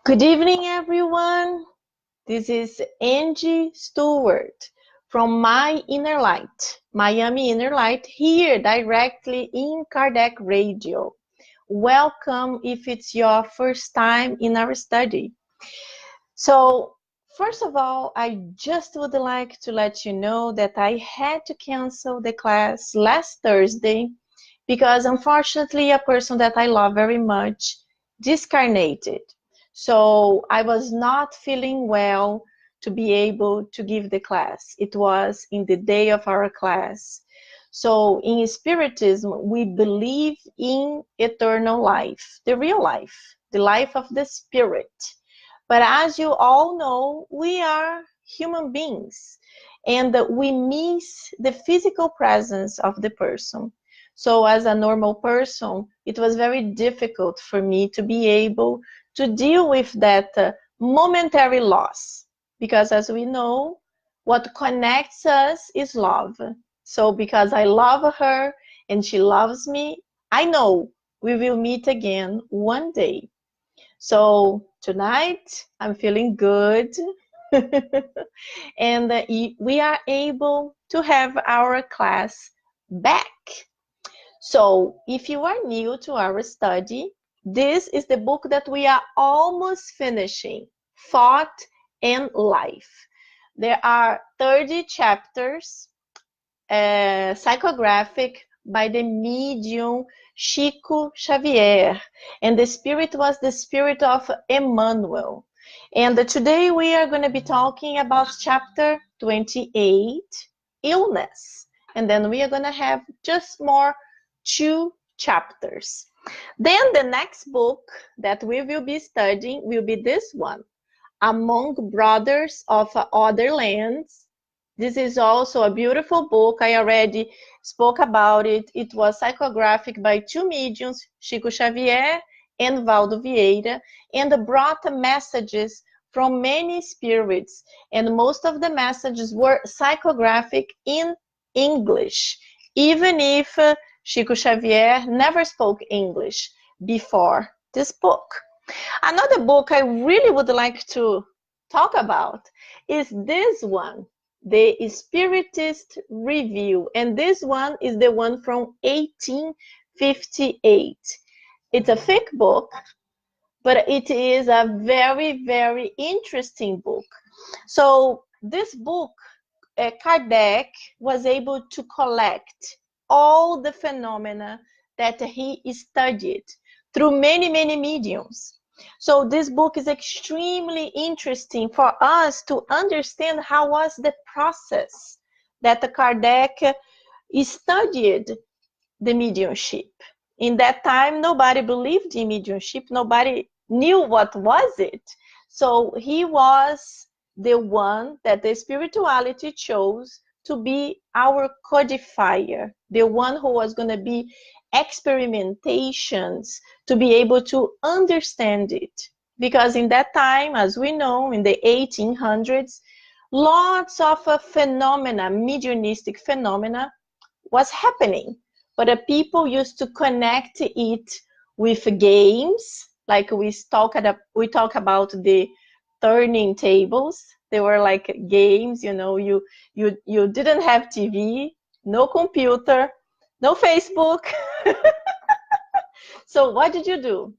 Good evening, everyone. This is Angy Stewart from My Inner Light, Miami Inner Light, here directly in Kardec Radio. Welcome if it's your first time in our study. So, first of all, I just would like to let you know that I had to cancel the class last Thursday because unfortunately a person that I love very much discarnated. So I was not feeling well to be able to give the class. It was in the day of our class. So in Spiritism, we believe in eternal life, the real life, the life of the spirit. But as you all know, we are human beings and we miss the physical presence of the person. So as a normal person, it was very difficult for me to be able to deal with that momentary loss. Because as we know, what connects us is love. So because I love her and she loves me, I know we will meet again one day. So tonight I'm feeling good and we are able to have our class back. So if you are new to our study, this is the book that we are almost finishing, Thought and Life. There are 30 chapters, psychographic by the medium Ch.28, and the spirit was the spirit of Emmanuel. And today we are going to be talking about chapter 28, illness. And then we are going to have just more 2 chapters. Then the next book that we will be studying will be this one, Among Brothers of Other Lands. This is also a beautiful book. I already spoke about it. It was psychographic by 2 mediums, Chico Xavier and Valdo Vieira, and brought messages from many spirits. And most of the messages were psychographic in English, even if Chico Xavier never spoke English before this book. Another book I really would like to talk about is this one, the Spiritist Review, and this one is the one from 1858. It's a thick book, but it is a very, very interesting book. So this book, Kardec was able to collect all the phenomena that he studied through many, many mediums. So this book is extremely interesting for us to understand how was the process that Kardec studied the mediumship. In that time, nobody believed in mediumship. Nobody knew what was it. So he was the one that the spirituality chose to be our codifier, the one who was going to be experimentations to be able to understand it. Because in that time, as we know, in the 1800s, lots of phenomena, mediumistic phenomena was happening. But the people used to connect it with games, like we talk about the turning tables. They were like games, you know, you didn't have TV, no computer, no Facebook. So what did you do?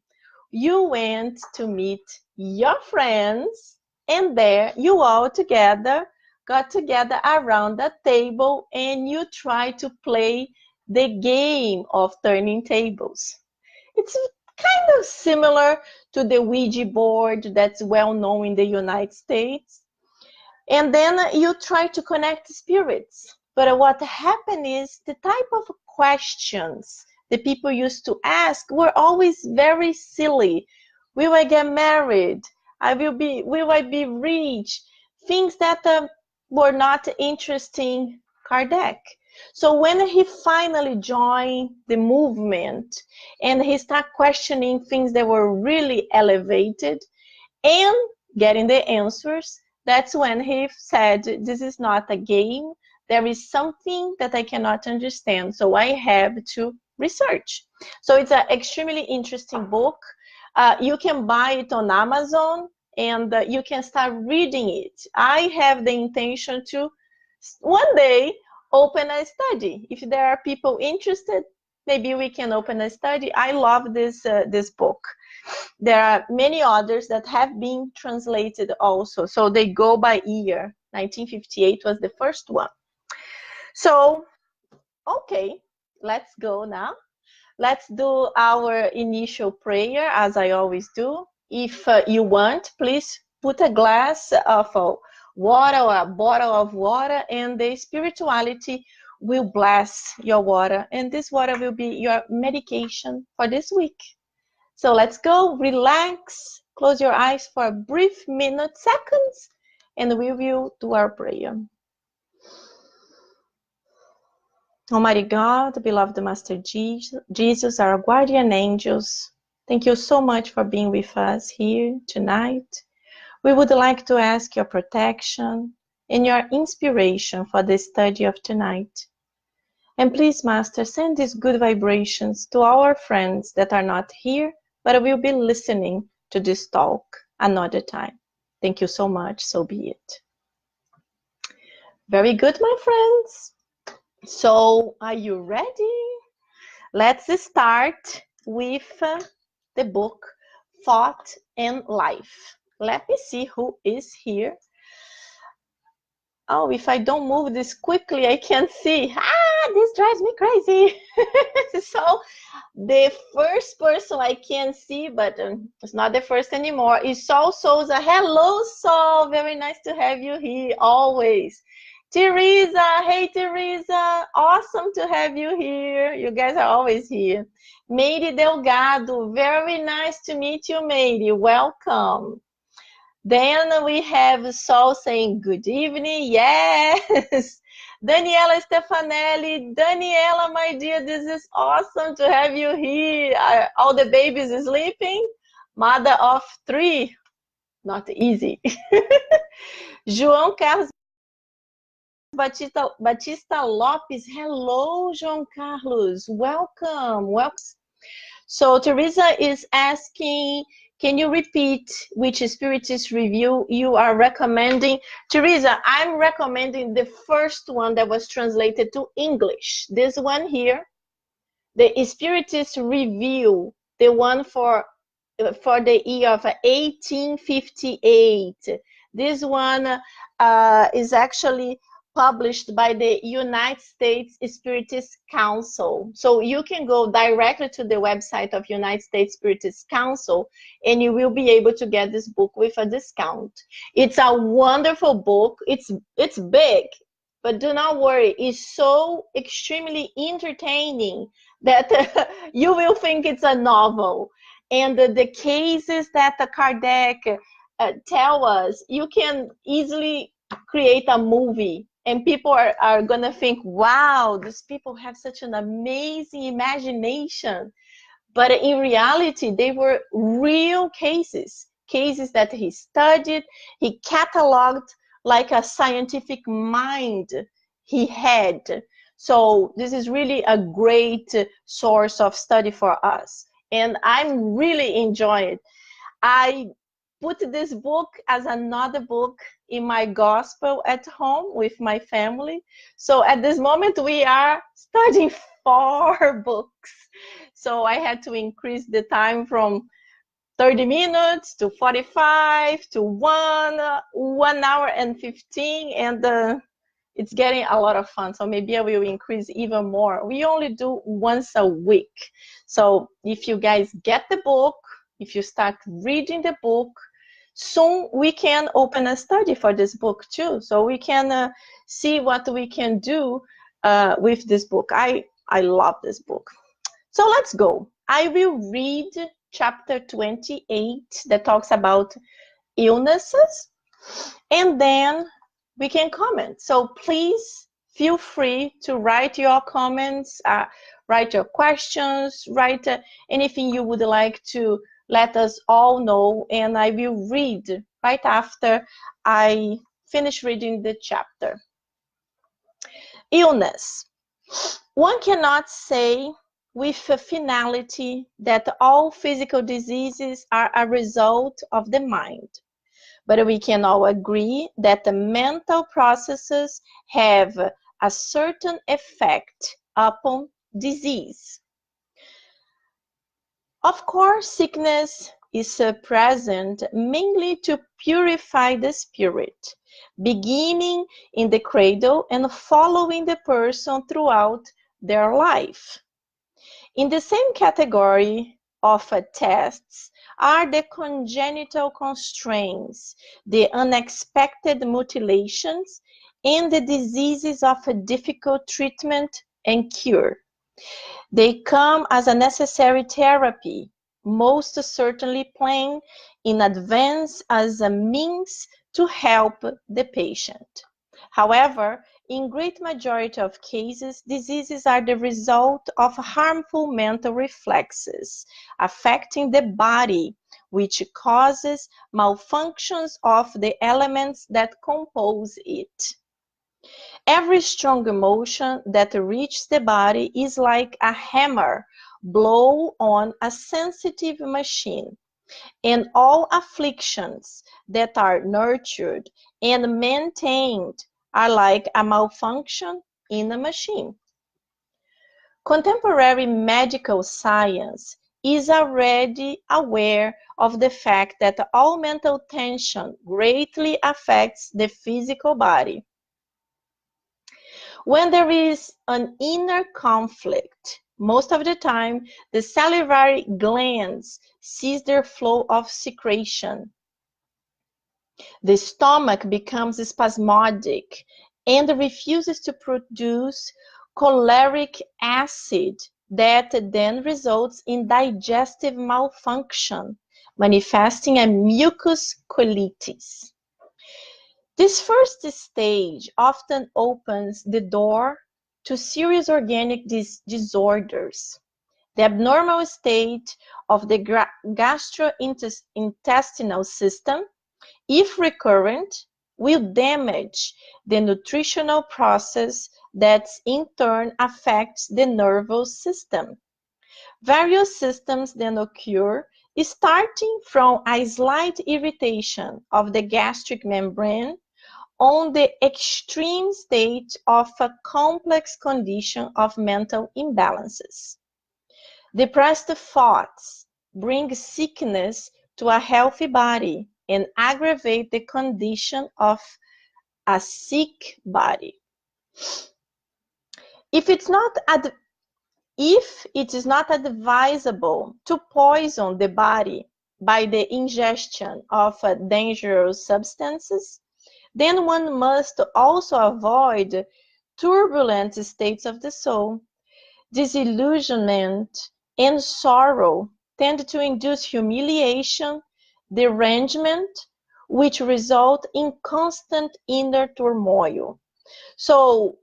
You went to meet your friends, and there you all together got together around the table and you tried to play the game of turning tables. It's kind of similar to the Ouija board that's well known in the United States. And then you try to connect spirits. But what happened is the type of questions the people used to ask were always very silly. Will I get married? Will I be rich? Things that were not interesting Kardec. So when he finally joined the movement and he started questioning things that were really elevated and getting the answers, that's when he said, this is not a game. There is something that I cannot understand, so I have to research. So it's an extremely interesting book. You can buy it on Amazon, and you can start reading it. I have the intention to one day open a study. If there are people interested, maybe we can open a study. I love this book. There are many others that have been translated also, so they go by year. 1958 was the first one. So, okay, let's go now. Let's do our initial prayer, as I always do. If you want, please put a glass of water or a bottle of water, and the spirituality will bless your water, and this water will be your medication for this week. So let's go, relax, close your eyes for a brief minute, seconds, and we will do our prayer. Almighty God, beloved Master Jesus, our guardian angels, thank you so much for being with us here tonight. We would like to ask your protection and your inspiration for the study of tonight. And please, Master, send these good vibrations to our friends that are not here, but will be listening to this talk another time. Thank you so much, so be it. Very good, my friends. So, are you ready? Let's start with the book Thought and Life. Let me see who is here. Oh, if I don't move this quickly, I can't see. This drives me crazy. So, the first person I can see, but it's not the first anymore, is Sol Souza. Hello, Sol. Very nice to have you here, always. Teresa, hey Teresa, awesome to have you here. You guys are always here. Meire Delgado, very nice to meet you, Meire. Welcome. Then we have Sol saying good evening. Yes. Daniela Stefanelli. Daniela, my dear, this is awesome to have you here. All the babies sleeping. Mother of 3. Not easy. João Carlos Batista Lopes. Hello, João Carlos. Welcome. Welcome. So Teresa is asking, can you repeat which Spiritist review you are recommending? Teresa, I'm recommending the first one that was translated to English. This one here, the Spiritist review, the one for the year of 1858. This one is actually published by the United States Spiritist Council. So you can go directly to the website of United States Spiritist Council, and you will be able to get this book with a discount. It's a wonderful book. It's big, but do not worry. It's so extremely entertaining that you will think it's a novel. And the cases that Kardec tell us, you can easily create a movie. And people are going to think, wow, these people have such an amazing imagination. But in reality, they were real cases that he studied, he cataloged like a scientific mind he had. So this is really a great source of study for us. And I'm really enjoying it. I put this book as another book in my gospel at home with my family. So at this moment, we are studying 4 books. So I had to increase the time from 30 minutes to 45 to 1 hour and 15. And it's getting a lot of fun. So maybe I will increase even more. We only do once a week. So if you guys get the book, if you start reading the book, soon we can open a study for this book too. So we can see what we can do with this book. I love this book. So let's go. I will read chapter 28 that talks about illnesses, and then we can comment. So please feel free to write your comments, write your questions, write anything you would like to let us all know, and I will read right after I finish reading the chapter. Illness. One cannot say with a finality that all physical diseases are a result of the mind. But we can all agree that the mental processes have a certain effect upon disease. Of course, sickness is present mainly to purify the spirit, beginning in the cradle and following the person throughout their life. In the same category of tests are the congenital constraints, the unexpected mutilations, and the diseases of a difficult treatment and cure. They come as a necessary therapy, most certainly planned in advance as a means to help the patient. However, in great majority of cases, diseases are the result of harmful mental reflexes affecting the body, which causes malfunctions of the elements that compose it. Every strong emotion that reaches the body is like a hammer blow on a sensitive machine, and all afflictions that are nurtured and maintained are like a malfunction in a machine. Contemporary medical science is already aware of the fact that all mental tension greatly affects the physical body. When there is an inner conflict, most of the time the salivary glands cease their flow of secretion. The stomach becomes spasmodic and refuses to produce choleric acid that then results in digestive malfunction, manifesting a mucus colitis. This first stage often opens the door to serious organic disorders. The abnormal state of the gastrointestinal system, if recurrent, will damage the nutritional process that in turn affects the nervous system. Various symptoms then occur, starting from a slight irritation of the gastric membrane on the extreme state of a complex condition of mental imbalances. Depressed thoughts bring sickness to a healthy body and aggravate the condition of a sick body. If it is not advisable to poison the body by the ingestion of dangerous substances, then one must also avoid turbulent states of the soul. Disillusionment and sorrow tend to induce humiliation, derangement, which result in constant inner turmoil. So,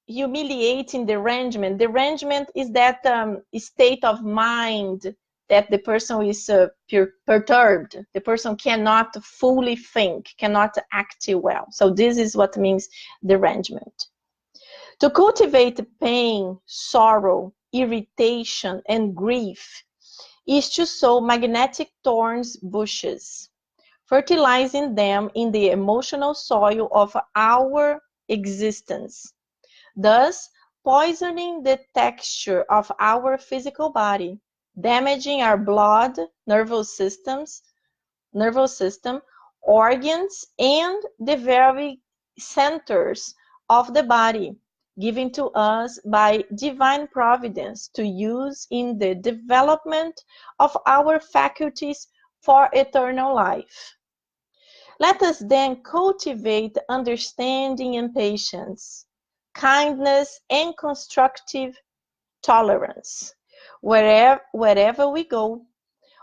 humiliating derangement is that state of mind that the person is perturbed. The person cannot fully think, cannot act well. So this is what means derangement. To cultivate pain, sorrow, irritation, and grief is to sow magnetic thorns bushes, fertilizing them in the emotional soil of our existence, thus poisoning the texture of our physical body, damaging our blood, nervous system, organs, and the very centers of the body, given to us by divine providence to use in the development of our faculties for eternal life. Let us then cultivate understanding and patience, kindness and constructive tolerance wherever we go.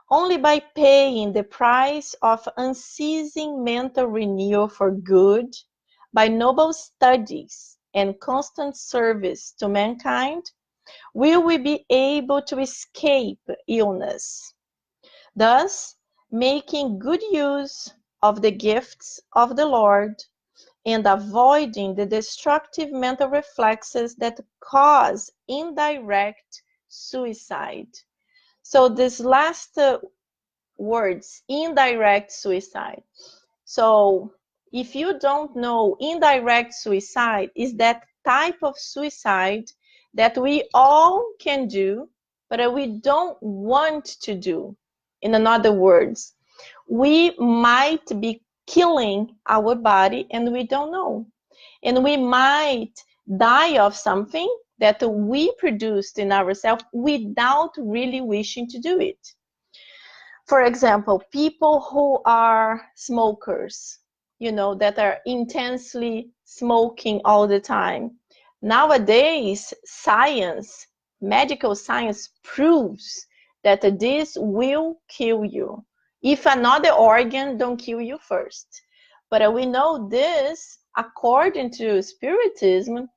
Only by paying the price of unceasing mental renewal for good, by noble studies and constant service to mankind, will we be able to escape illness, thus making good use of the gifts of the Lord and avoiding the destructive mental reflexes that cause indirect suicide. So this last words, indirect suicide. So if you don't know, indirect suicide is that type of suicide that we all can do, but we don't want to do. In other words, we might be killing our body and we don't know. And we might die of something that we produced in ourselves without really wishing to do it. For example, people who are smokers, that are intensely smoking all the time. Nowadays, medical science proves that this will kill you if another organ don't kill you first. But we know this, according to Spiritism,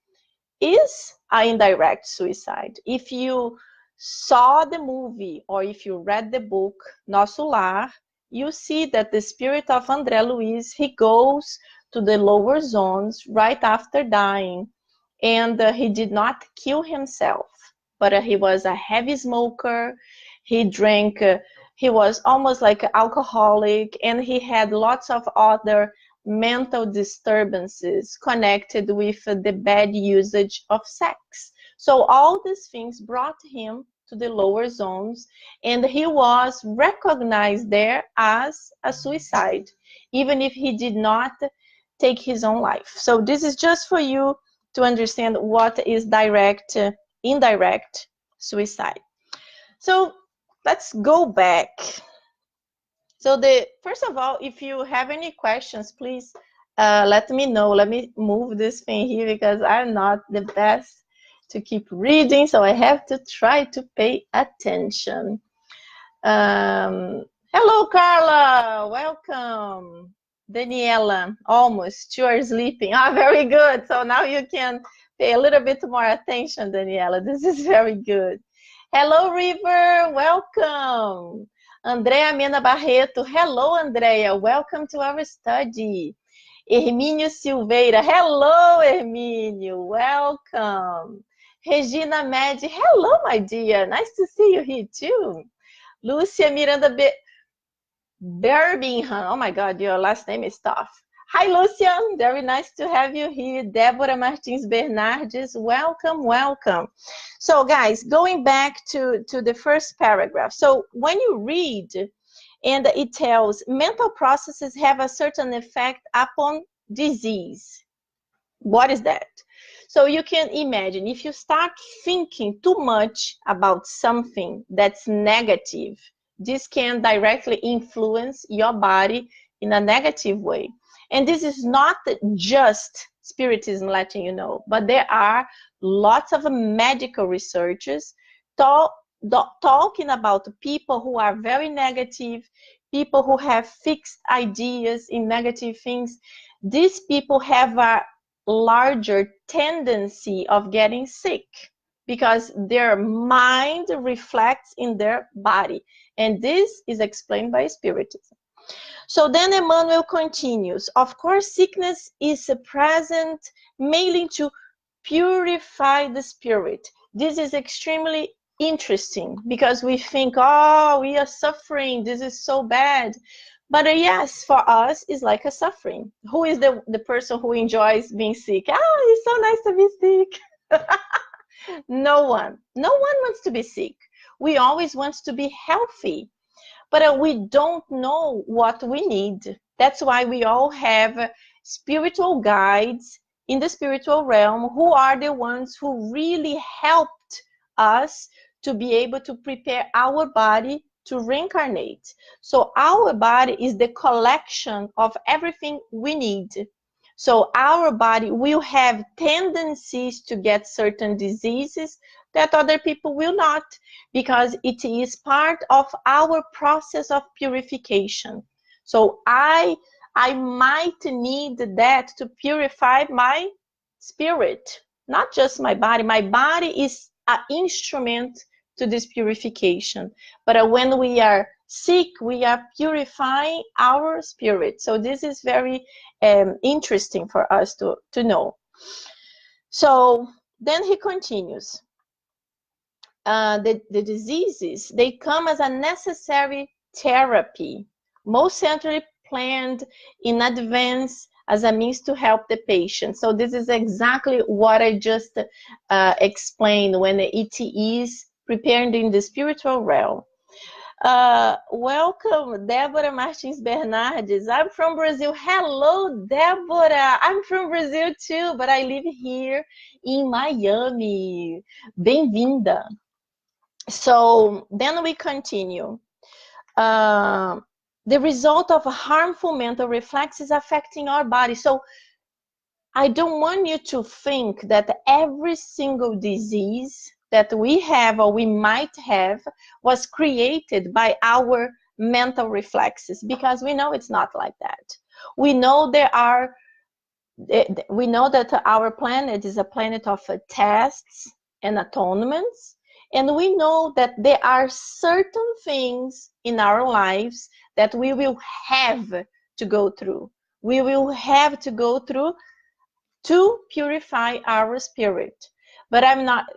is an indirect suicide. If you saw the movie or if you read the book Nosso Lar, you see that the spirit of André Luiz, he goes to the lower zones right after dying, and he did not kill himself, but he was a heavy smoker. He drank, he was almost like an alcoholic, and he had lots of other mental disturbances connected with the bad usage of sex. So all these things brought him to the lower zones, and he was recognized there as a suicide, even if he did not take his own life. So this is just for you to understand what is direct, indirect suicide. So let's go back. So first of all, if you have any questions, please let me know. Let me move this thing here because I'm not the best to keep reading, so I have to try to pay attention. Hello, Carla. Welcome. Daniela, almost. You are sleeping. Ah, very good. So now you can pay a little bit more attention, Daniela. This is very good. Hello, River. Welcome. Andrea Mena Barreto. Hello, Andrea. Welcome to our study. Hermínio Silveira. Hello, Hermínio. Welcome. Regina Med. Hello, my dear. Nice to see you here, too. Lúcia Miranda Birmingham. Oh my God, your last name is tough. Hi, Lúcia. Very nice to have you here. Débora Martins Bernardes. Welcome, welcome. So, guys, going back to the first paragraph. So, when you read, and it tells mental processes have a certain effect upon disease. What is that? So you can imagine if you start thinking too much about something that's negative, this can directly influence your body in a negative way. And this is not just Spiritism letting you know, but there are lots of medical researchers talking about people who are very negative, people who have fixed ideas in negative things. These people have a larger tendency of getting sick because their mind reflects in their body, and this is explained by Spiritism. So then Emmanuel continues, of course sickness is present mainly to purify the spirit. This is extremely interesting because we think, oh, we are suffering, this is so bad. But yes, for us, it's like a suffering. Who is the person who enjoys being sick? It's so nice to be sick. No one. No one wants to be sick. We always want to be healthy. But we don't know what we need. That's why we all have spiritual guides in the spiritual realm who are the ones who really helped us to be able to prepare our body to reincarnate. So our body is the collection of everything we need. So our body will have tendencies to get certain diseases that other people will not, because it is part of our process of purification. So I might need that to purify my spirit, not just my body. My body is an instrument to this purification. But when we are sick, we are purifying our spirit. So this is very interesting for us to know. So then he continues. the diseases, they come as a necessary therapy, most centrally planned in advance as a means to help the patient. So this is exactly what I just explained when it is prepared in the spiritual realm. Welcome, Deborah Martins Bernardes. I'm from Brazil. Hello, Deborah. I'm from Brazil too, but I live here in Miami. Bem-vinda. So then we continue. The result of harmful mental reflexes affecting our body. So I don't want you to think that every single disease that we have or we might have was created by our mental reflexes, because we know it's not like that. We know we know that our planet is a planet of tests and atonements, and we know that there are certain things in our lives that we will have to go through. We will have to go through to purify our spirit. But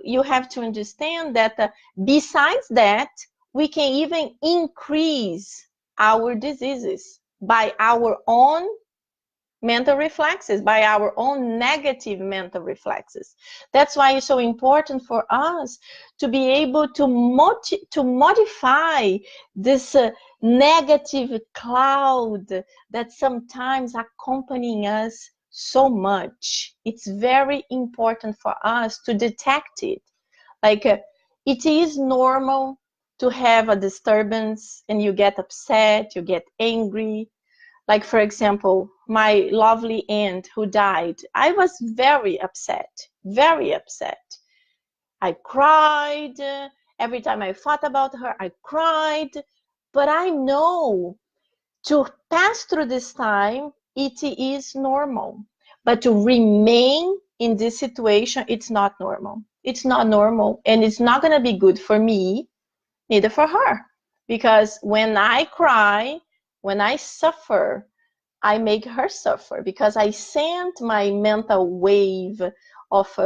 you have to understand that besides that, we can even increase our diseases by our own mental reflexes, by our own negative mental reflexes. That's why it's so important for us to be able to modify this negative cloud that sometimes accompanying us so much. It's very important for us to detect it. Like it is normal to have a disturbance and you get upset, you get angry. Like, for example, my lovely aunt who died, I was very upset, very upset. I cried. Every time I thought about her, I cried. But I know to pass through this time, it is normal. But to remain in this situation, it's not normal. It's not normal, and it's not going to be good for me, neither for her. Because when I cry, when I suffer, I make her suffer, because I sent my mental wave of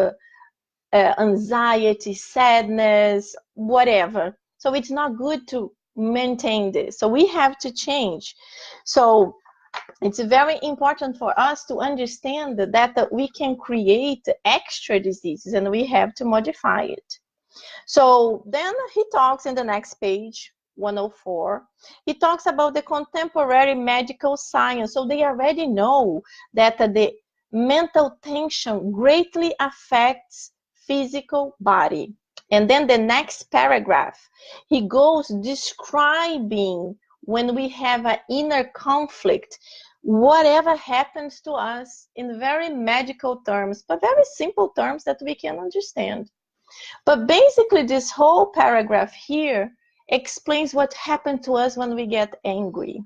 anxiety, sadness, whatever. So it's not good to maintain this. So we have to change. So it's very important for us to understand that we can create extra diseases and we have to modify it. So then he talks in the next page, 104, he talks about the contemporary medical science. So they already know that the mental tension greatly affects physical body. And then the next paragraph, he goes describing when we have an inner conflict, whatever happens to us in very medical terms, but very simple terms that we can understand. But basically, this whole paragraph here explains what happened to us when we get angry.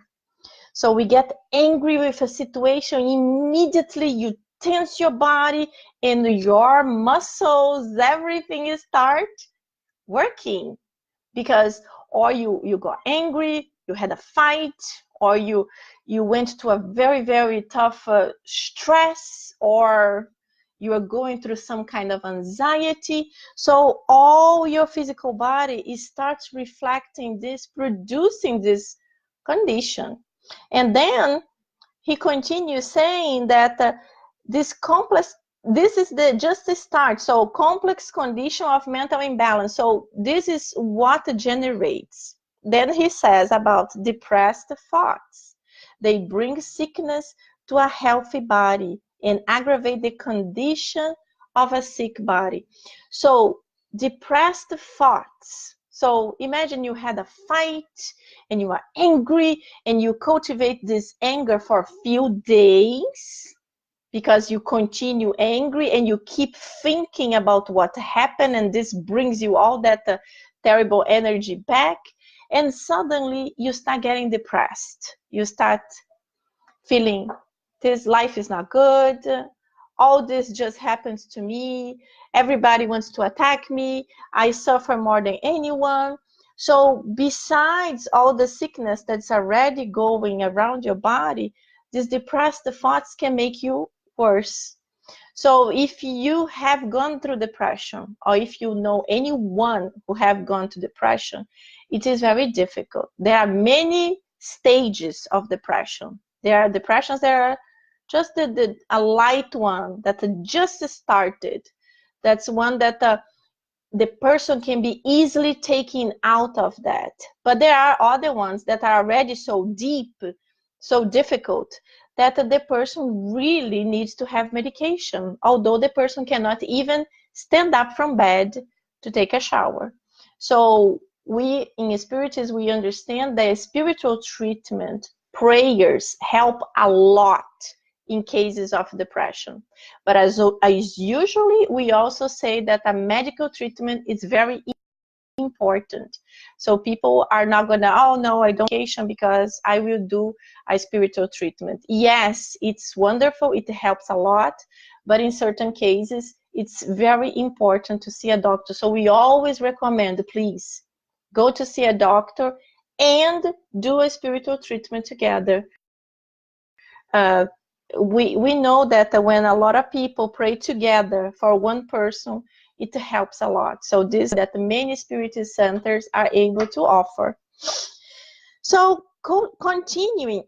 So we get angry with a situation, immediately you tense your body and your muscles, everything start working. Because or you got angry, you had a fight, or you went to a very, very tough stress, or you are going through some kind of anxiety. So all your physical body starts reflecting this, producing this condition. And then he continues saying that this is just the start. So complex condition of mental imbalance. So this is what generates. Then he says about depressed thoughts. They bring sickness to a healthy body and aggravate the condition of a sick body. So depressed thoughts. So imagine you had a fight and you are angry and you cultivate this anger for a few days because you continue angry and you keep thinking about what happened, and this brings you all that terrible energy back, and suddenly you start getting depressed. You start feeling this life is not good, all this just happens to me, everybody wants to attack me, I suffer more than anyone. So besides all the sickness that's already going around your body, these depressed thoughts can make you worse. So if you have gone through depression, or if you know anyone who have gone to depression, it is very difficult. There are many stages of depression. There are depressions that are just a light one that just started. That's one that the person can be easily taken out of that. But there are other ones that are already so deep, so difficult, that the person really needs to have medication, although the person cannot even stand up from bed to take a shower. So we in Spiritism, we understand that spiritual treatment, prayers help a lot in cases of depression. But as usually, we also say that a medical treatment is very important. So people are not gonna, oh no, I don't medication because I will do a spiritual treatment. Yes, it's wonderful, it helps a lot, but in certain cases, it's very important to see a doctor. So we always recommend, please, go to see a doctor and do a spiritual treatment together. We know that when a lot of people pray together for one person, it helps a lot. So this that many spiritist centers are able to offer. So continuing.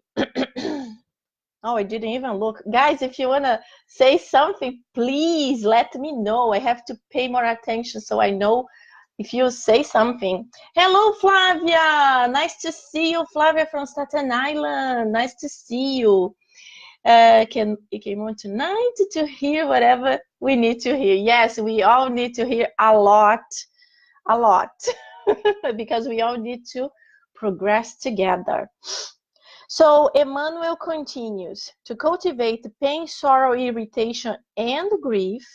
Oh, I didn't even look. Guys, if you want to say something, please let me know. I have to pay more attention so I know if you say something. Hello, Flavia. Nice to see you, Flavia from Staten Island. Nice to see you. Can you came on tonight to hear whatever we need to hear. Yes, we all need to hear a lot, because we all need to progress together. So Emmanuel continues, to cultivate pain, sorrow, irritation, and grief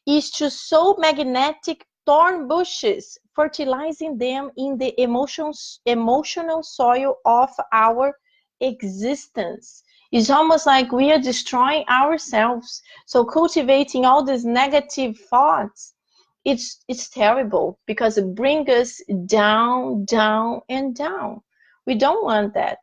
is to sow magnetic thorn bushes, fertilizing them in the emotional soil of our existence. It's almost like we are destroying ourselves. So cultivating all these negative thoughts, it's terrible because it brings us down, down, and down. We don't want that.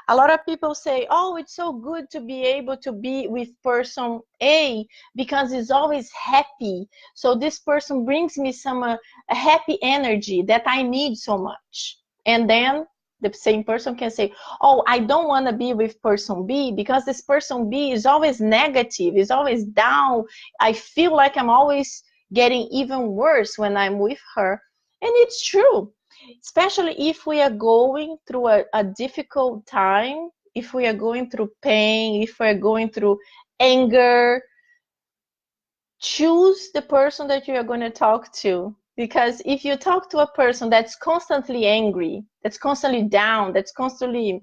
A lot of people say, oh, it's so good to be able to be with person A because it's always happy. So this person brings me some a happy energy that I need so much. And then the same person can say, oh, I don't want to be with person B because this person B is always negative, is always down. I feel like I'm always getting even worse when I'm with her. And it's true, especially if we are going through a difficult time, if we are going through pain, if we are going through anger. Choose the person that you are going to talk to. Because if you talk to a person that's constantly angry, that's constantly down, that's constantly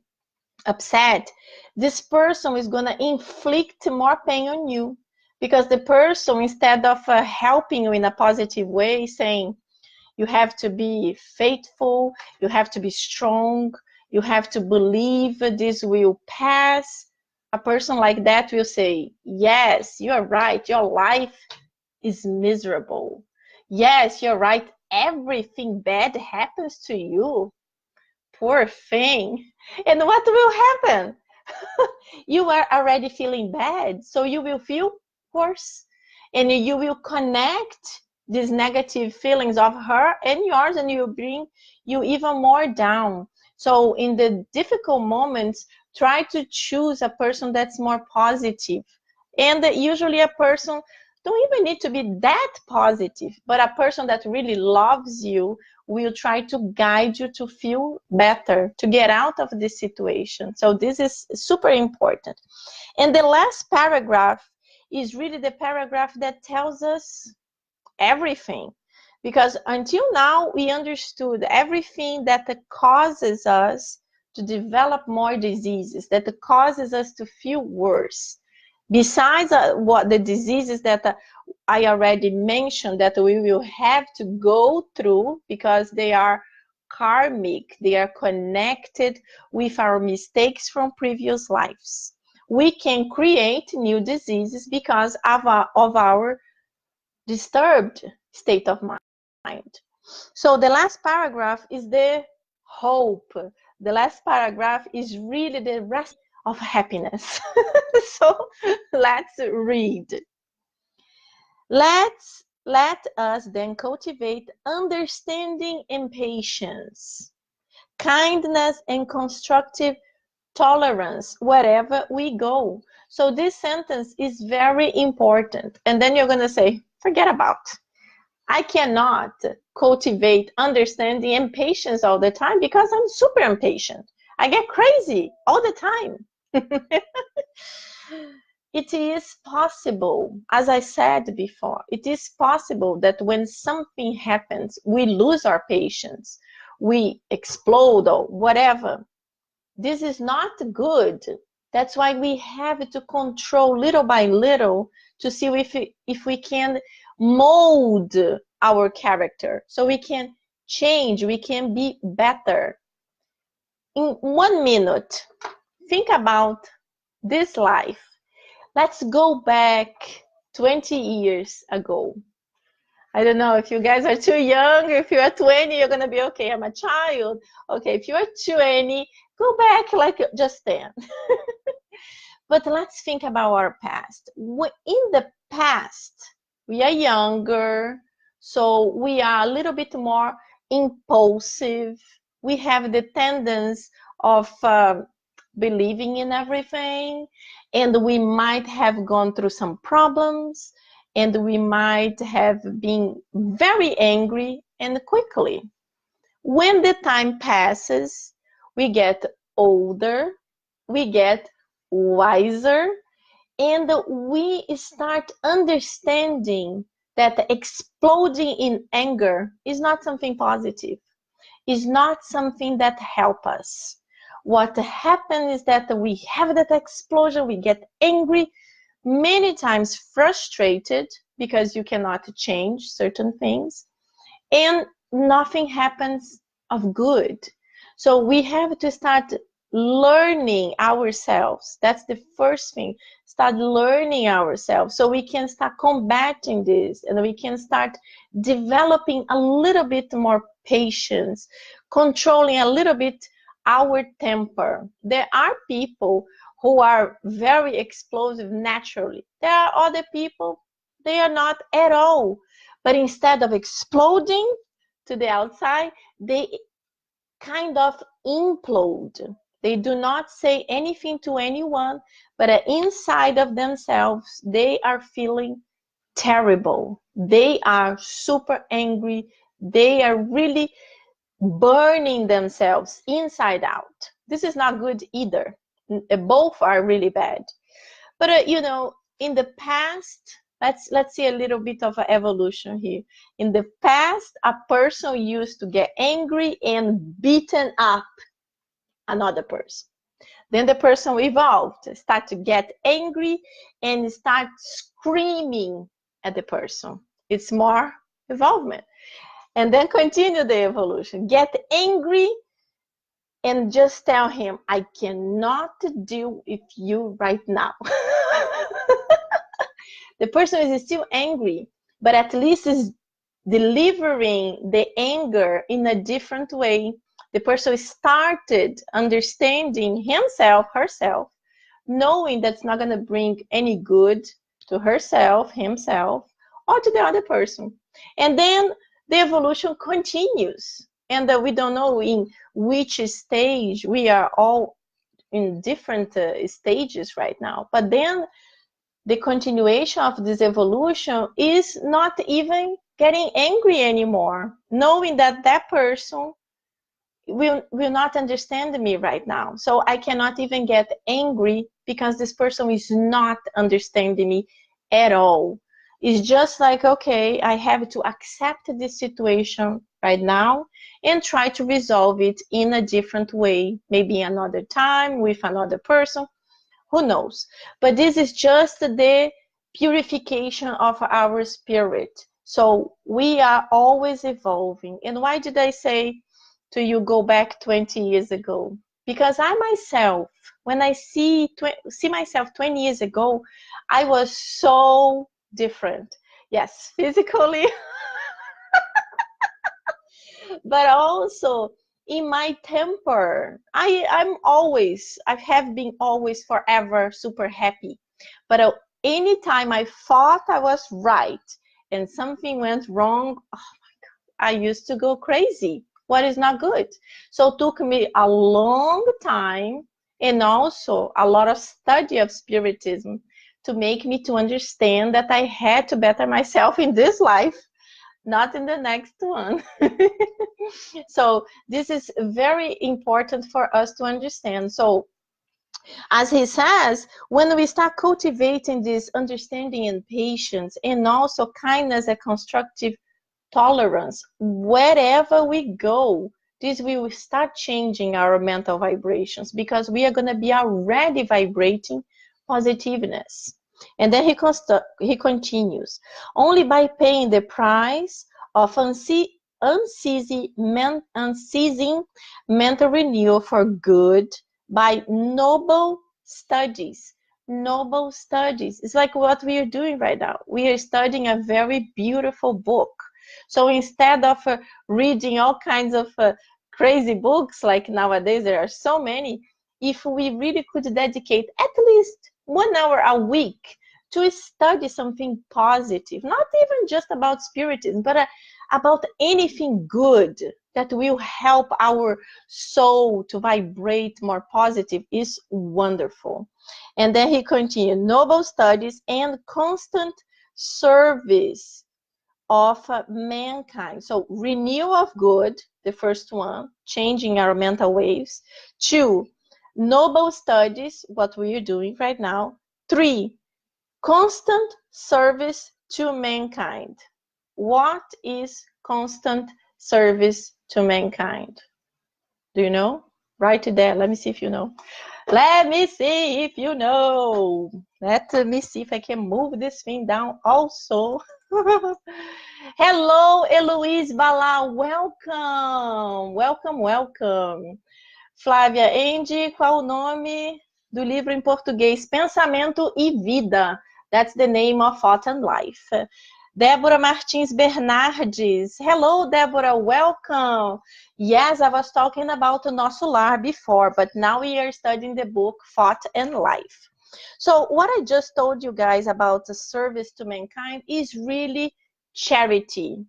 upset, this person is going to inflict more pain on you. Because the person, instead of helping you in a positive way, saying, you have to be faithful, you have to be strong, you have to believe this will pass, a person like that will say, yes, you're right, your life is miserable. Yes, you're right, everything bad happens to you. Poor thing. And what will happen? You are already feeling bad, so you will feel worse. And you will connect these negative feelings of her and yours, and you will bring you even more down. So in the difficult moments, try to choose a person that's more positive. And usually a person don't even need to be that positive, but a person that really loves you will try to guide you to feel better, to get out of this situation. So this is super important. And the last paragraph is really the paragraph that tells us everything. Because until now, we understood everything that causes us to develop more diseases, that causes us to feel worse. Besides what the diseases that I already mentioned that we will have to go through because they are karmic, they are connected with our mistakes from previous lives. We can create new diseases because of our disturbed state of mind. So the last paragraph is the hope. The last paragraph is really the rest of happiness. So let's read. Let us then cultivate understanding and patience, kindness and constructive tolerance wherever we go. So this sentence is very important. And then you're going to say, forget about. I cannot cultivate understanding and patience all the time because I'm super impatient. I get crazy all the time. It is possible, as I said before, it is possible that when something happens, we lose our patience, we explode or whatever. This is not good. That's why we have to control little by little to see if we can mold our character so we can change, we can be better. In 1 minute, think about this life. Let's go back 20 years ago. I don't know if you guys are too young. If you are 20, you're going to be okay. I'm a child. Okay, if you are 20, go back like just 10. But let's think about our past. In the past, we are younger, so we are a little bit more impulsive. We have the tendency of believing in everything, and we might have gone through some problems, and we might have been very angry and quickly. When the time passes, we get older, we get wiser, and we start understanding that exploding in anger is not something positive, is not something that helps us. What happens is that we have that explosion, we get angry, many times frustrated because you cannot change certain things, and nothing happens of good. So we have to start learning ourselves. That's the first thing. Start learning ourselves so we can start combating this, and we can start developing a little bit more patience, controlling a little bit our temper. There are people who are very explosive naturally. There are other people, they are not at all. But instead of exploding to the outside, they kind of implode. They do not say anything to anyone, but inside of themselves, they are feeling terrible. They are super angry. They are really burning themselves inside out. This is not good either. Both are really bad. But in the past, let's see a little bit of an evolution here. In the past, a person used to get angry and beaten up another person. Then the person evolved, start to get angry and start screaming at the person. It's more evolvement. And then continue the evolution. Get angry and just tell him, I cannot deal with you right now. The person is still angry, but at least is delivering the anger in a different way. The person started understanding himself, herself, knowing that's not going to bring any good to herself, himself, or to the other person. And then the evolution continues. And we don't know in which stage. We are all in different stages right now. But then the continuation of this evolution is not even getting angry anymore, knowing that that person will not understand me right now. So I cannot even get angry because this person is not understanding me at all. It's just like, okay, I have to accept this situation right now and try to resolve it in a different way, maybe another time with another person. Who knows? But this is just the purification of our spirit. So we are always evolving. And why did I say to you go back 20 years ago? Because I myself, when I see myself 20 years ago, I was so different. Yes, physically, but also in my temper. I have been always forever super happy. But anytime I thought I was right and something went wrong, I used to go crazy. What is not good? So it took me a long time and also a lot of study of Spiritism to make me to understand that I had to better myself in this life, not in the next one. So this is very important for us to understand. So as he says, when we start cultivating this understanding and patience and also kindness and constructive tolerance, wherever we go, this will start changing our mental vibrations because we are going to be already vibrating positiveness. And then he continues, only by paying the price of unceasing mental renewal for good by noble studies. Noble studies. It's like what we are doing right now. We are studying a very beautiful book. So instead of reading all kinds of crazy books, like nowadays there are so many, if we really could dedicate at least 1 hour a week to study something positive, not even just about Spiritism, but about anything good that will help our soul to vibrate more positive, is wonderful. And then he continued, noble studies and constant service of mankind. So renewal of good, the first one, changing our mental waves. 2, noble studies, what we are doing right now. 3, constant service to mankind. What is constant service to mankind? Do you know? Write it there. Let me see if you know. Let me see if you know. Let me see if I can move this thing down also. Hello, Eloise Bala. Welcome. Welcome, welcome. Flávia, Angy, qual o nome do livro em português? Pensamento e Vida. That's the name of Thought and Life. Débora Martins Bernardes. Hello, Débora. Welcome. Yes, I was talking about Nosso Lar before, but now we are studying the book Thought and Life. So what I just told you guys about the service to mankind is really charity.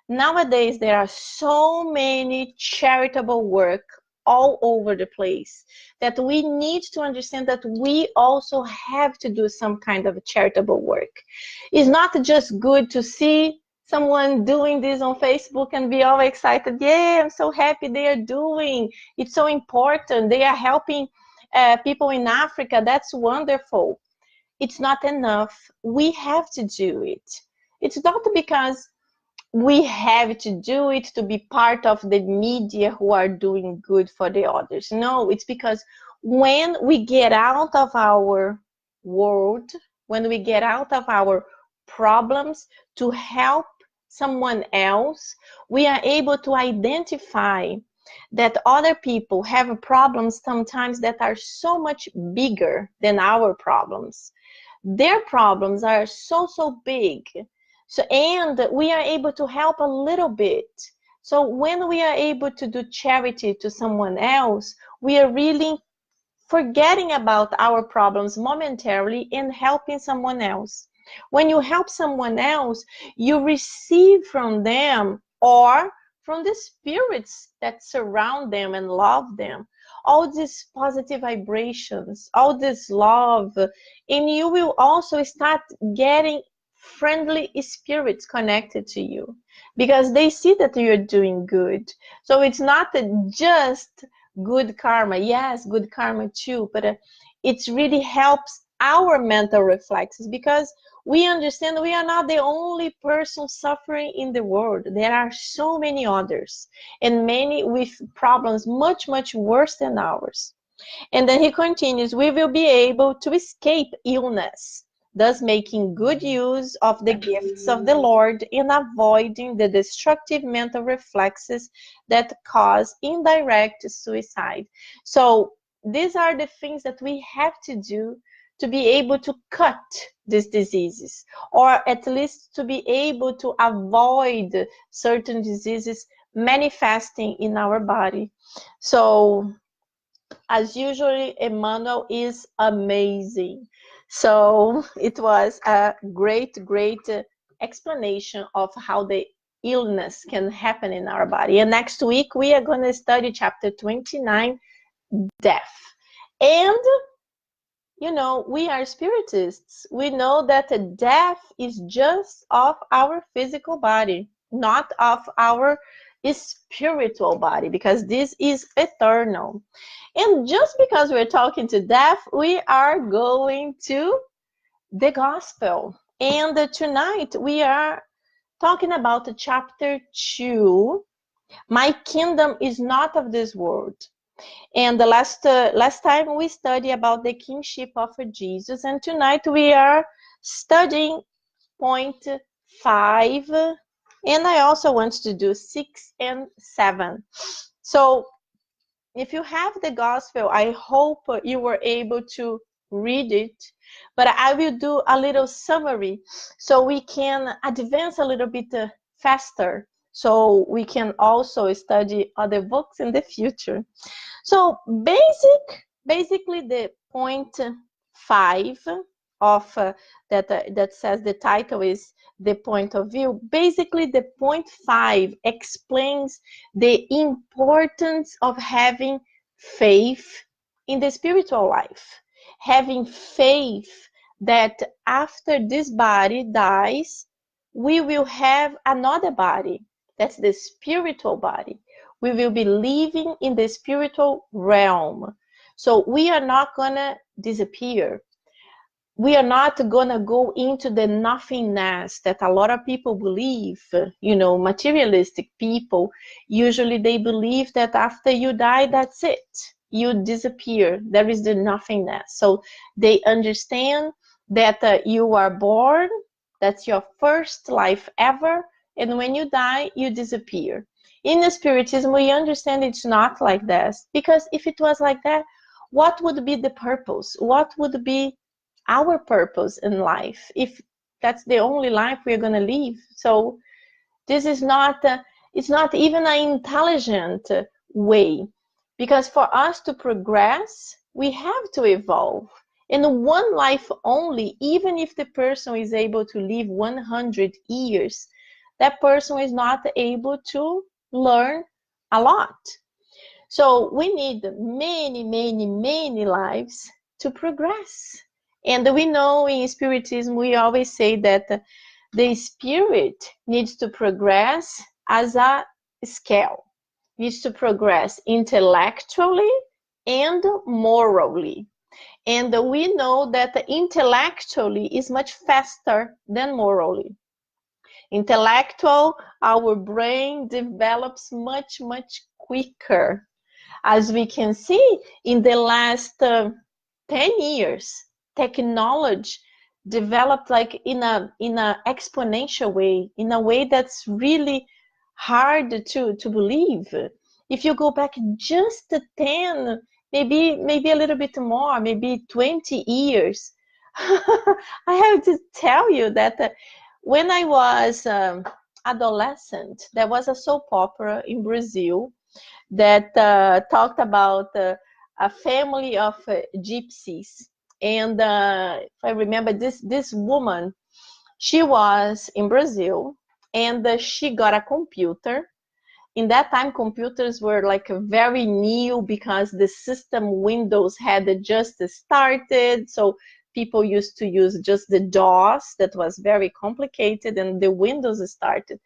Nowadays, there are so many charitable work all over the place that we need to understand that we also have to do some kind of charitable work. It's not just good to see someone doing this on Facebook and be all excited. Yeah, I'm so happy they are doing. It's so important. They are helping people in Africa. That's wonderful. It's not enough. We have to do it. It's not because we have to do it to be part of the media who are doing good for the others. No, it's because when we get out of our world, when we get out of our problems to help someone else, we are able to identify that other people have problems sometimes that are so much bigger than our problems. Their problems are so big. So, and we are able to help a little bit. So when we are able to do charity to someone else, we are really forgetting about our problems momentarily and helping someone else. When you help someone else, you receive from them or from the spirits that surround them and love them all these positive vibrations, all this love, and you will also start getting friendly spirits connected to you because they see that you're doing good. So it's not just good karma. Yes, good karma too, but it really helps our mental reflexes because we understand we are not the only person suffering in the world. There are so many others and many with problems much worse than ours. And then he continues, we will be able to escape illness, thus making good use of the gifts of the Lord and avoiding the destructive mental reflexes that cause indirect suicide. So these are the things that we have to do to be able to cut these diseases, or at least to be able to avoid certain diseases manifesting in our body. So as usual, Emmanuel is amazing. So it was a great, great explanation of how the illness can happen in our body. And next week, we are going to study chapter 29, death. And you know, we are spiritists. We know that the death is just of our physical body, not of our spiritual body, because this is eternal. And just because we're talking to death, we are going to the gospel. And tonight we are talking about chapter 2. My kingdom is not of this world. And the last time we studied about the kingship of Jesus, and tonight we are studying point 5, and I also want to do 6 and 7. So if you have the gospel, I hope you were able to read it, but I will do a little summary so we can advance a little bit faster, so we can also study other books in the future. So basically the point 5 of that says the title is the point of view. Basically the point 5 explains the importance of having faith in the spiritual life. Having faith that after this body dies, we will have another body. That's the spiritual body. We will be living in the spiritual realm. So we are not going to disappear. We are not going to go into the nothingness that a lot of people believe. You know, materialistic people, usually they believe that after you die, that's it. You disappear. There is the nothingness. So they understand that you are born, that's your first life ever, and when you die, you disappear. In the Spiritism, we understand it's not like this, because if it was like that, what would be the purpose? What would be our purpose in life if that's the only life we're going to live? So this is not, it's not even an intelligent way, because for us to progress, we have to evolve. In one life only, even if the person is able to live 100 years, that person is not able to learn a lot. So we need many, many, many lives to progress. And we know in Spiritism, we always say that the spirit needs to progress as a scale, needs to progress intellectually and morally. And we know that intellectually is much faster than morally. Intellectual, our brain develops much, much quicker. As we can see, in the last 10 years, technology developed like in a exponential way, in a way that's really hard to believe. If you go back just 10, maybe a little bit more, maybe 20 years, I have to tell you that when I was adolescent, there was a soap opera in Brazil that talked about a family of gypsies. And if I remember, this woman, she was in Brazil, and she got a computer. In that time, computers were like very new, because the system Windows had just started. So people used to use just the DOS, that was very complicated, and the Windows started.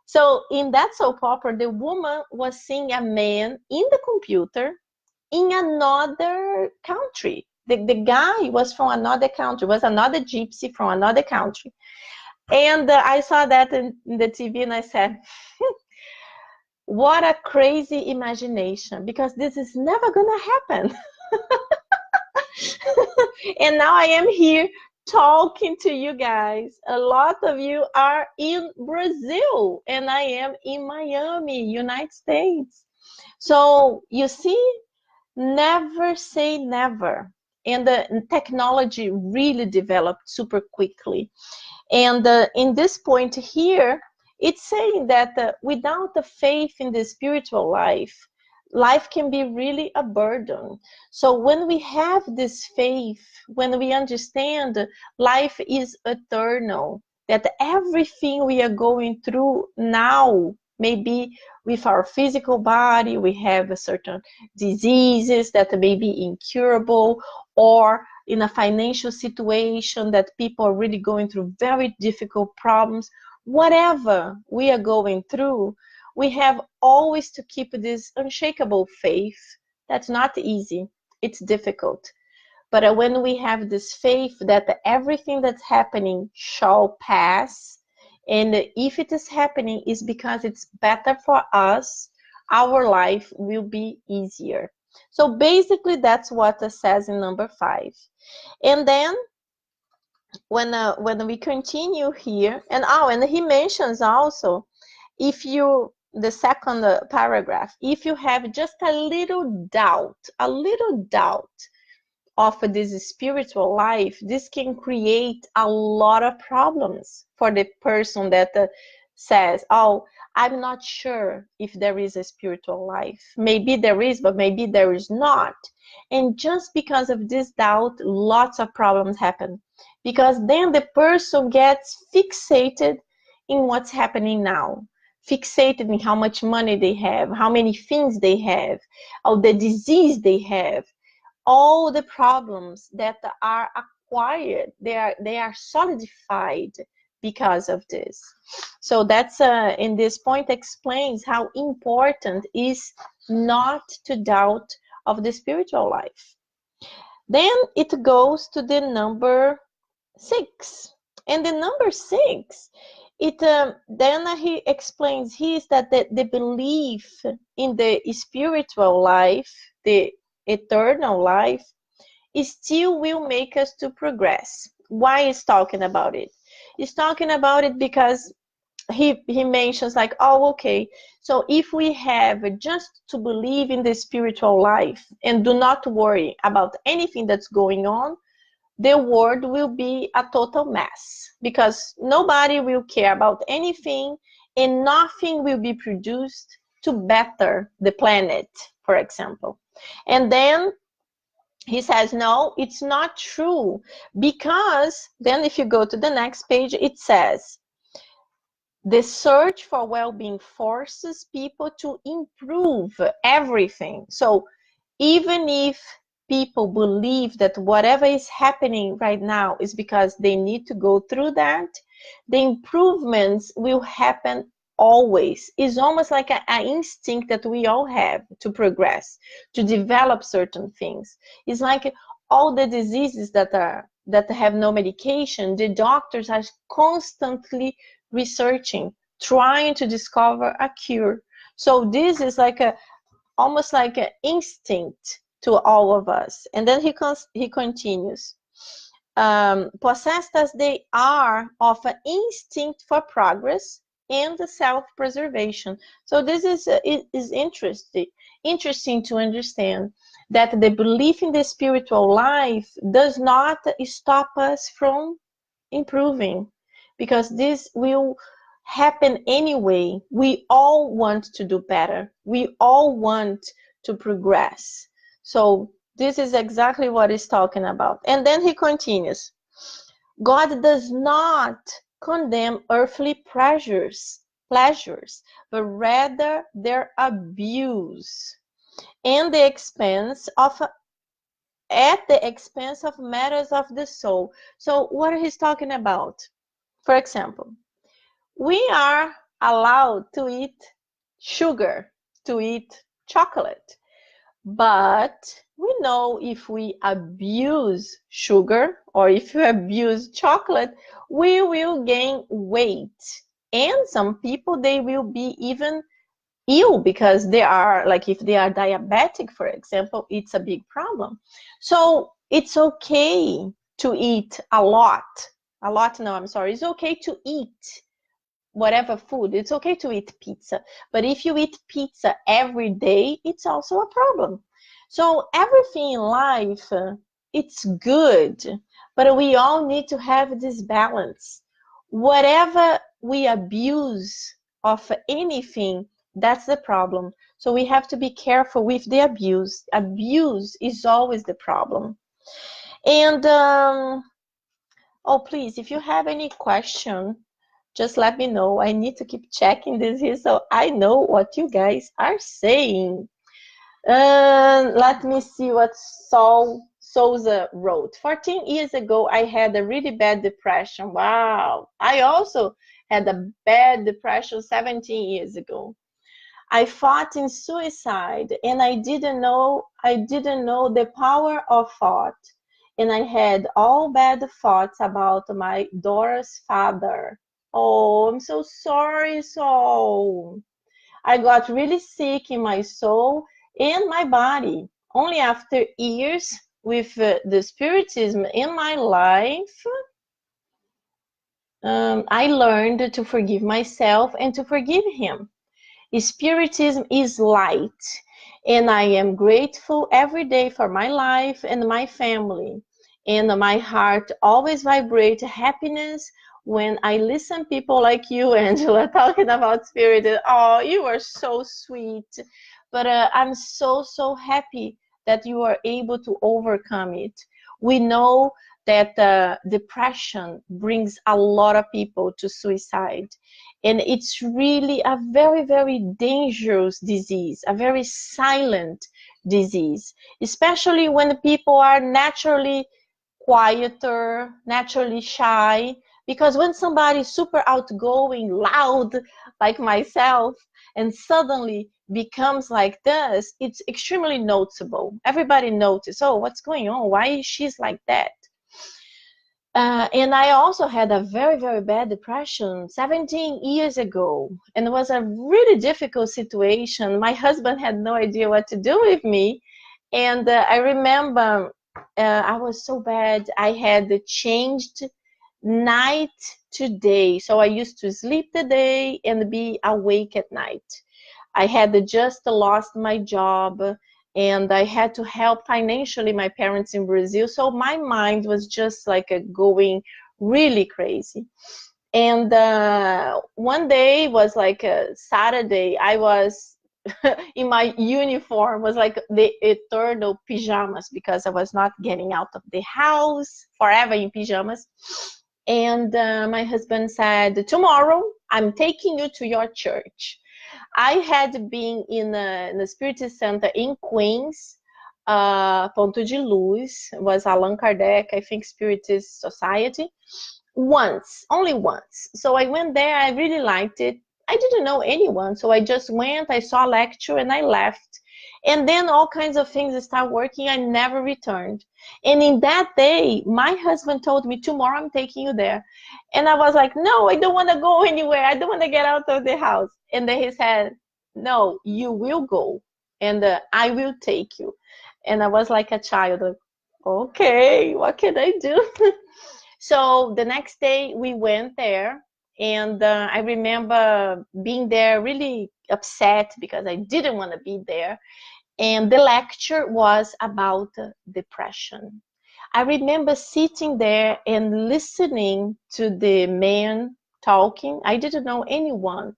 So in that soap opera, the woman was seeing a man in the computer in another country. The guy was from another country, was another gypsy from another country. And I saw that in the TV, and I said, what a crazy imagination, because this is never going to happen. And now I am here talking to you guys. A lot of you are in Brazil, and I am in Miami, United States. So you see, never say never. And the technology really developed super quickly. And in this point here, it's saying that without the faith in the spiritual life, life can be really a burden. So when we have this faith, when we understand life is eternal, that everything we are going through now, maybe with our physical body, we have certain diseases that may be incurable, or in a financial situation that people are really going through very difficult problems. Whatever we are going through, we have always to keep this unshakable faith. That's not easy. It's difficult. But when we have this faith that everything that's happening shall pass, and if it is happening, it's because it's better for us, our life will be easier. So basically, that's what it says in number 5. And then when we continue here, and he mentions also, if you, the second paragraph, if you have just a little doubt of this spiritual life, this can create a lot of problems for the person that says, oh, I'm not sure if there is a spiritual life. Maybe there is, but maybe there is not. And just because of this doubt, lots of problems happen. Because then the person gets fixated in what's happening now. Fixated in how much money they have, how many things they have, or the disease they have, all the problems that are acquired, they are solidified because of this. So that's in this point explains how important is not to doubt of the spiritual life. Then it goes to the number 6, and the number 6, it then he explains here is that the belief in the spiritual life, the eternal life, it still will make us to progress. Why is talking about it? He's talking about it because he mentions like, oh, okay, so if we have just to believe in the spiritual life and do not worry about anything that's going on, the world will be a total mess, because nobody will care about anything and nothing will be produced to better the planet, for example. And then he says, no, it's not true, because then if you go to the next page, it says, the search for well-being forces people to improve everything. So even if people believe that whatever is happening right now is because they need to go through that, the improvements will happen always. It's almost like an instinct that we all have to progress, to develop certain things. It's like all the diseases that have no medication, the doctors are constantly researching, trying to discover a cure. So this is like almost like an instinct to all of us. And then he continues, possessed as they are of an instinct for progress and self-preservation. So this is interesting to understand that the belief in the spiritual life does not stop us from improving, because this will happen anyway. We all want to do better. We all want to progress. So this is exactly what he's talking about. And then he continues, God does not condemn earthly pleasures, but rather their abuse and the expense of at the expense of matters of the soul. So what he's talking about, for example, we are allowed to eat sugar, to eat chocolate, but we know if we abuse sugar or if we abuse chocolate, we will gain weight. And some people, they will be even ill because they are, like if they are diabetic, for example, it's a big problem. So it's okay to eat it's okay to eat whatever food. It's okay to eat pizza, but if you eat pizza every day, it's also a problem. So everything in life, it's good, but we all need to have this balance. Whatever we abuse of anything, that's the problem. So we have to be careful with the abuse. Abuse is always the problem. And oh, please, if you have any question, just let me know. I need to keep checking this here so I know what you guys are saying. Let me see what Souza wrote. 14 years ago, I had a really bad depression. Wow. I also had a bad depression 17 years ago. I fought in suicide and I didn't know the power of thought. And I had all bad thoughts about my daughter's father. Oh, I'm so sorry, Soul. I got really sick in my soul and my body. Only after years with the Spiritism in my life, I learned to forgive myself and to forgive him. Spiritism is light, and I am grateful every day for my life and my family. And my heart always vibrates happiness when I listen people like you, Angela, talking about spirit. Oh, you are so sweet. But I'm so happy that you are able to overcome it. We know that depression brings a lot of people to suicide. And it's really a very dangerous disease, a very silent disease, especially when people are naturally quieter, naturally shy. Because when somebody is super outgoing, loud, like myself, and suddenly becomes like this, it's extremely noticeable. Everybody notices, oh, what's going on? Why is she like that? And I also had a very bad depression 17 years ago, and it was a really difficult situation. My husband had no idea what to do with me, and I remember I was so bad. I had changed night to day, so I used to sleep the day and be awake at night. I had just lost my job and I had to help financially my parents in Brazil. So my mind was just like going really crazy. And one day was like a Saturday. I was in my uniform, was like the eternal pajamas because I was not getting out of the house, forever in pajamas. And my husband said, tomorrow I'm taking you to your church. I had been in a Spiritist Center in Queens, Ponto de Luz, was Allan Kardec, I think, Spiritist Society, once, only once. So I went there, I really liked it. I didn't know anyone, so I just went, I saw a lecture, and I left. And then all kinds of things started working, I never returned. And in that day, my husband told me, tomorrow I'm taking you there. And I was like, no, I don't want to go anywhere. I don't want to get out of the house. And then he said, no, you will go. And I will take you. And I was like a child, like, okay, what can I do? So the next day we went there. And I remember being there really upset because I didn't want to be there. And the lecture was about depression. I remember sitting there and listening to the man talking. I didn't know anyone.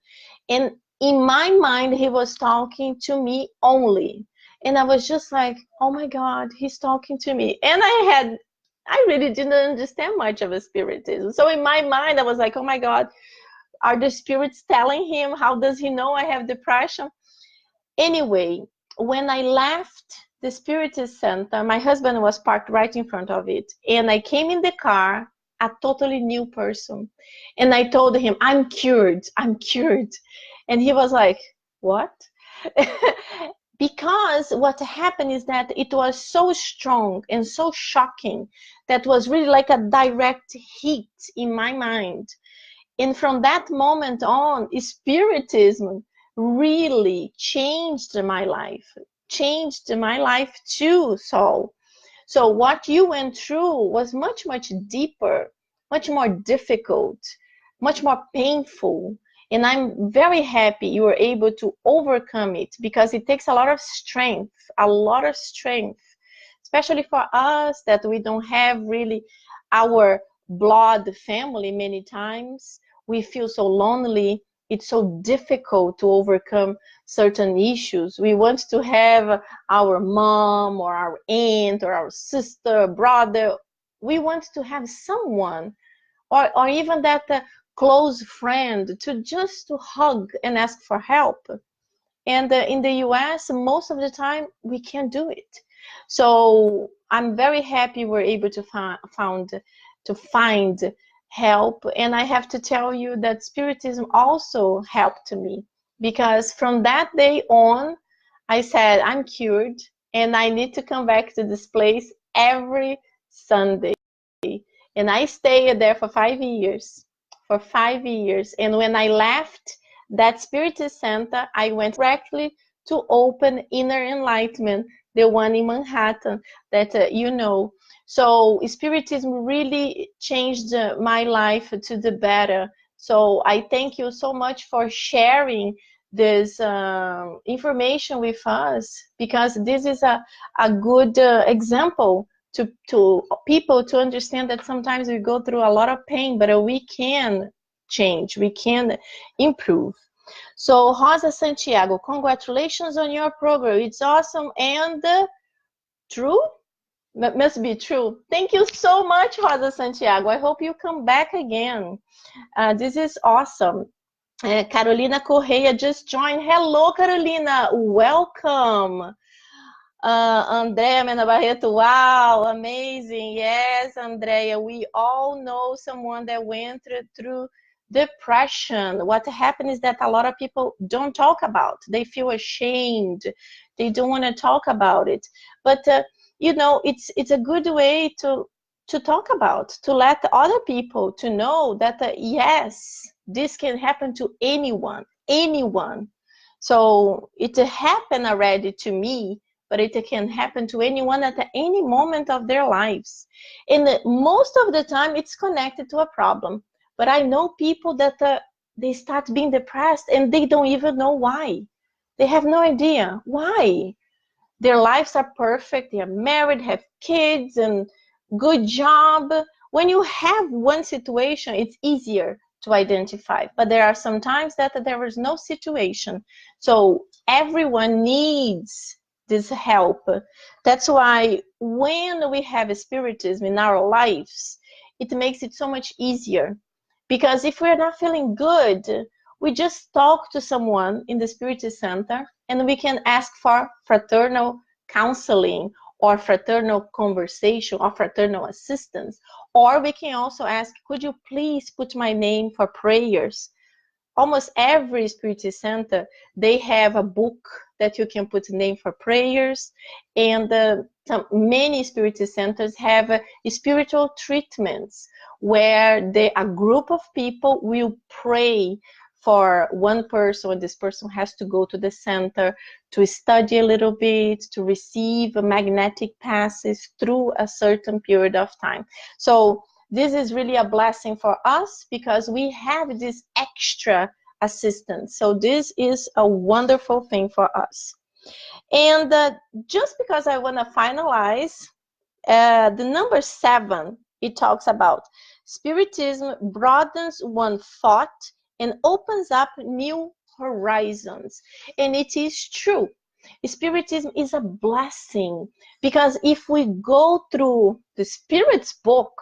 And in my mind, he was talking to me only. And I was just like, oh my God, he's talking to me. And I really didn't understand much of a spiritism. So in my mind, I was like, oh my God, are the spirits telling him? How does he know I have depression? Anyway, when I left the Spiritist Center, my husband was parked right in front of it. And I came in the car, a totally new person. And I told him, I'm cured. I'm cured. And he was like, what? Because what happened is that it was so strong and so shocking that was really like a direct hit in my mind. And from that moment on, Spiritism really changed my life too, Saul. So what you went through was much deeper, much more difficult, much more painful. And I'm very happy you were able to overcome it because it takes a lot of strength, especially for us that we don't have really our blood family many times. We feel so lonely it's so difficult to overcome certain issues. We want to have our mom or our aunt or our sister, brother. We want to have someone, or even that close friend, to just to hug and ask for help. And in the US, most of the time, we can't do it. So I'm very happy we're able to find help. And I have to tell you that Spiritism also helped me, because from that day on, I said, I'm cured and I need to come back to this place every Sunday. And I stayed there for 5 years. For 5 years. And when I left that Spiritist Center, I went directly to open Inner Enlightenment, the one in Manhattan that you know. So Spiritism really changed my life to the better. So I thank you so much for sharing this information with us, because this is a good example to people to understand that sometimes we go through a lot of pain, but we can change, we can improve. So Rosa Santiago, congratulations on your program. It's awesome and true. That must be true. Thank you so much, Rosa Santiago. I hope you come back again. This is awesome. Carolina Correia just joined. Hello, Carolina. Welcome. Andrea Mena Barreto, wow, amazing. Yes, Andrea, we all know someone that went through depression. What happened is that a lot of people don't talk about. They feel ashamed. They don't want to talk about it. But you know, it's a good way to talk about, to let other people to know that yes, this can happen to anyone, anyone. So it happened already to me, but it can happen to anyone at any moment of their lives. And most of the time, it's connected to a problem. But I know people that they start being depressed and they don't even know why. They have no idea why. Their lives are perfect. They are married, have kids, and good job. When you have one situation, it's easier to identify. But there are some times that there is no situation. So everyone needs this help. That's why when we have Spiritism in our lives, it makes it so much easier. Because if we're not feeling good, we just talk to someone in the Spiritist Center and we can ask for fraternal counseling or fraternal conversation or fraternal assistance. Or we can also ask, could you please put my name for prayers? Almost every Spiritist Center, they have a book that you can put name for prayers. And many Spiritist Centers have spiritual treatments where a group of people will pray for one person, and this person has to go to the center to study a little bit, to receive magnetic passes through a certain period of time. So this is really a blessing for us because we have this extra assistance. So this is a wonderful thing for us. And just because I want to finalize, the number 7, it talks about Spiritism broadens one thought and opens up new horizons. And it is true. Spiritism is a blessing because if we go through the Spirit's book,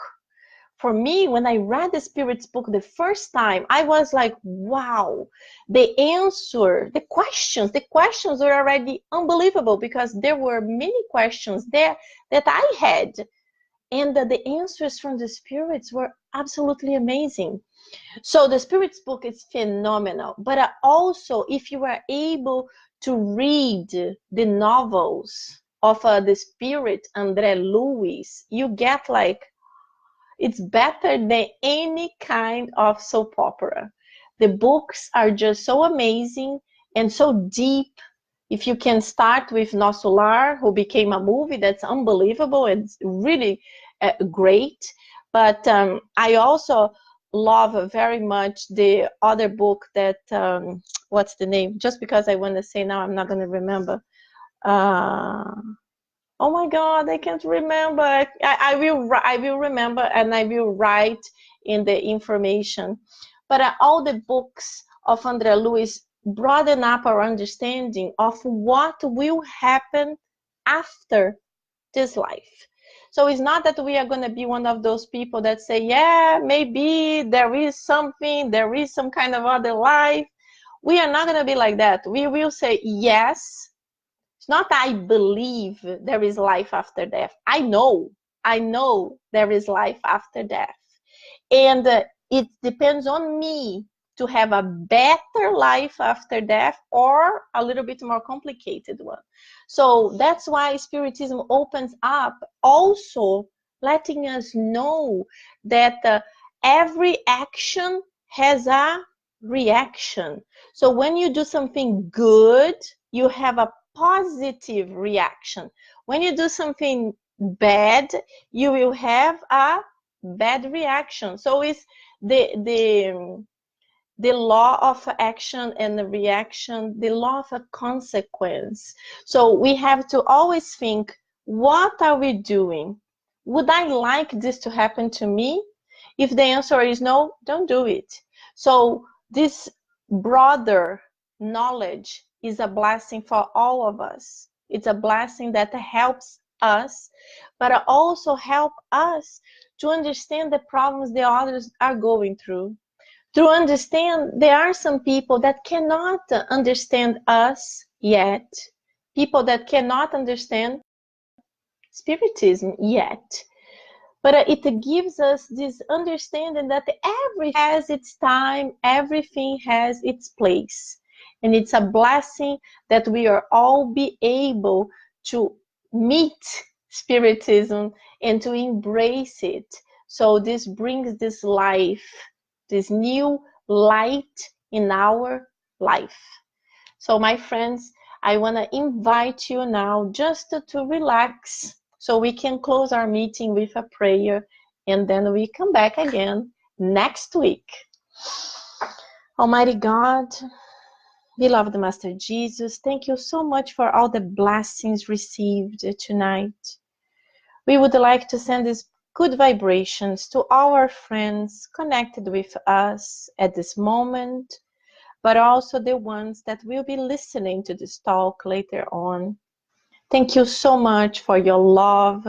for me, when I read the Spirit's book the first time, I was like, wow, the answer, the questions were already unbelievable because there were many questions there that I had. And the answers from the Spirits were absolutely amazing. So the Spirit's book is phenomenal. But also, if you are able to read the novels of the Spirit, André Luiz, you get like, it's better than any kind of soap opera. The books are just so amazing and so deep. If you can start with Nosso Lar, who became a movie, that's unbelievable and really great. But I also love very much the other book that, what's the name? Just because I want to say now, I'm not going to remember. Oh my God, I can't remember. I will remember and I will write in the information. But all the books of André Luiz broaden up our understanding of what will happen after this life. So it's not that we are going to be one of those people that say, yeah, maybe there is something, there is some kind of other life. We are not going to be like that. We will say, yes. It's not I believe there is life after death. I know there is life after death. And it depends on me to have a better life after death or a little bit more complicated one. So that's why Spiritism opens up also letting us know that every action has a reaction. So when you do something good, you have a positive reaction. When you do something bad, you will have a bad reaction. So it's the law of action and the reaction, the law of a consequence. So we have to always think, what are we doing? Would I like this to happen to me? If the answer is no, don't do it. So this broader knowledge is a blessing for all of us. It's a blessing that helps us, but also help us to understand the problems the others are going through. To understand, there are some people that cannot understand us yet, people that cannot understand Spiritism yet. But it gives us this understanding that everything has its time, everything has its place. And it's a blessing that we are all be able to meet Spiritism and to embrace it. So this brings this life, this new light in our life. So my friends, I want to invite you now just to relax so we can close our meeting with a prayer, and then we come back again next week. Almighty God, beloved Master Jesus, thank you so much for all the blessings received tonight. We would like to send these good vibrations to our friends connected with us at this moment, but also the ones that will be listening to this talk later on. Thank you so much for your love.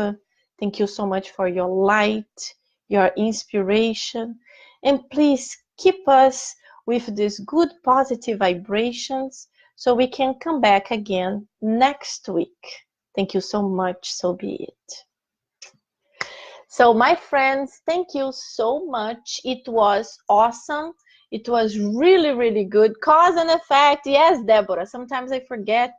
Thank you so much for your light, your inspiration. And please keep us with these good positive vibrations so we can come back again next week. Thank you so much. So be it. So my friends, thank you so much. It was awesome. It was really, really good. Cause and effect. Yes, Deborah. Sometimes I forget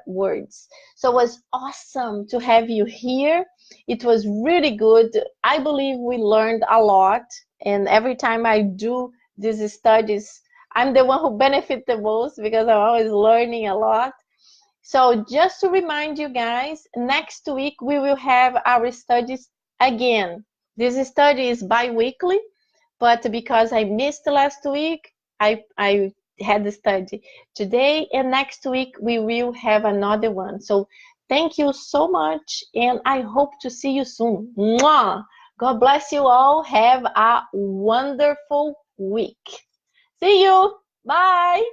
words. So it was awesome to have you here. It was really good. I believe we learned a lot. And every time I do these studies, I'm the one who benefit the most because I'm always learning a lot. So just to remind you guys, next week we will have our studies again. This study is bi-weekly, but because I missed last week, I had the study today, and next week we will have another one. So thank you so much, and I hope to see you soon. Mwah! God bless you all. Have a wonderful week. See you. Bye.